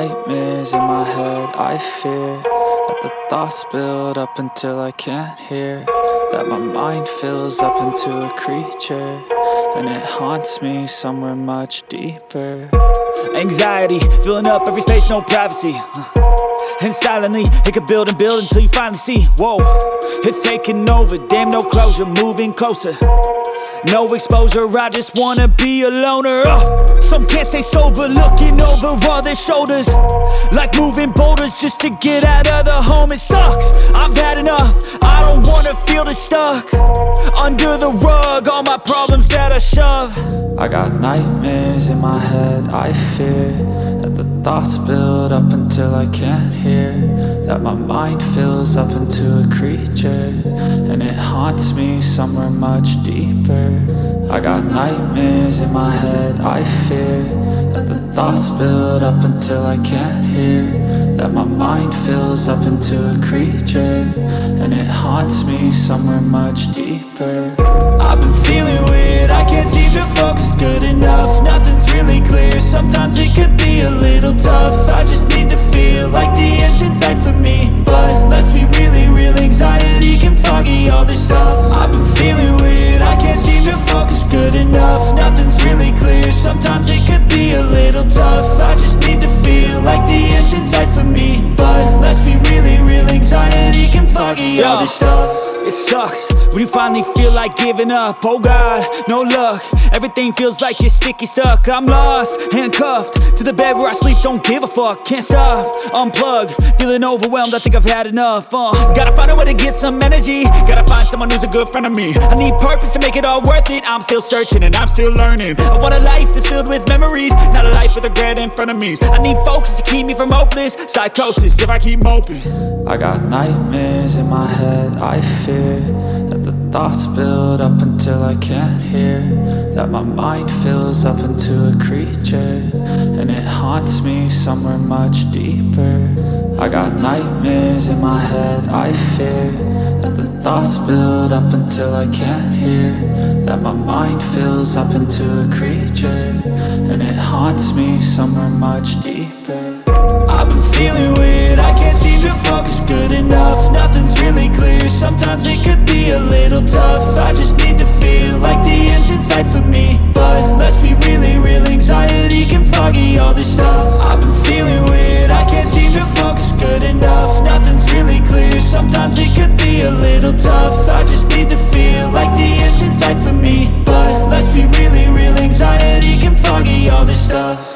nightmares in my head, I fear that the thoughts build up until I can't hear, that my mind fills up into a creature, and it haunts me somewhere much deeper. Anxiety, filling up every space, no privacy. And silently, it could build and build until you finally see, whoa, it's taking over, damn, no closure, moving closer. No exposure, I just wanna be a loner. Some can't stay sober, looking over all their shoulders, like moving boulders just to get out of the home. It sucks, I've had enough, I don't wanna feel the stuck under the rug, all my problems that I shove. I got nightmares in my head, I fear that the thoughts build up until I can't hear, that my mind fills up into a creature, and it haunts me somewhere much deeper. I got nightmares in my head, I fear that the thoughts build up until I can't hear, that my mind fills up into a creature, and it haunts me somewhere much deeper. I've been feeling weird, I can't seem to focus good enough. Nothing's really clear, sometimes it could be a little tough. I just need to feel like the end's in sight for me, but let's be really real, anxiety can foggy all this stuff. I've been feeling weird, I can't seem to focus good enough. Nothing's really clear, sometimes it could be a little tough. I just need to feel like the end's in sight for me, but let's be really real, anxiety can foggy all this stuff. It sucks when you finally feel like giving up. Oh God, no luck, everything feels like you're sticky stuck. I'm lost, handcuffed to the bed where I sleep, don't give a fuck. Can't stop, unplug, feeling overwhelmed, I think I've had enough. Gotta find a way to get some energy, gotta find someone who's a good friend of me. I need purpose to make it all worth it, I'm still searching and I'm still learning. I want a life that's filled with memories, not a life with regret and frenemies. I need focus to keep me from hopeless psychosis if I keep moping. I got nightmares in my head, I fear that the thoughts build up until I can't hear, that my mind fills up into a creature, and it haunts me somewhere much deeper. I got nightmares in my head, I fear that the thoughts build up until I can't hear, that my mind fills up into a creature, and it haunts me somewhere much deeper. I've been feeling weird, I can't seem to focus good enough. Nothing's really clear, sometimes it could be a little tough. I just need to feel like the end's in sight for me, but let's be really real, anxiety can foggy all this stuff. I've been feeling weird, I can't seem to focus good enough. Nothing's really clear, sometimes it could be a little tough. I just need to feel like the end's in sight for me, but let's be really real, anxiety can foggy all this stuff.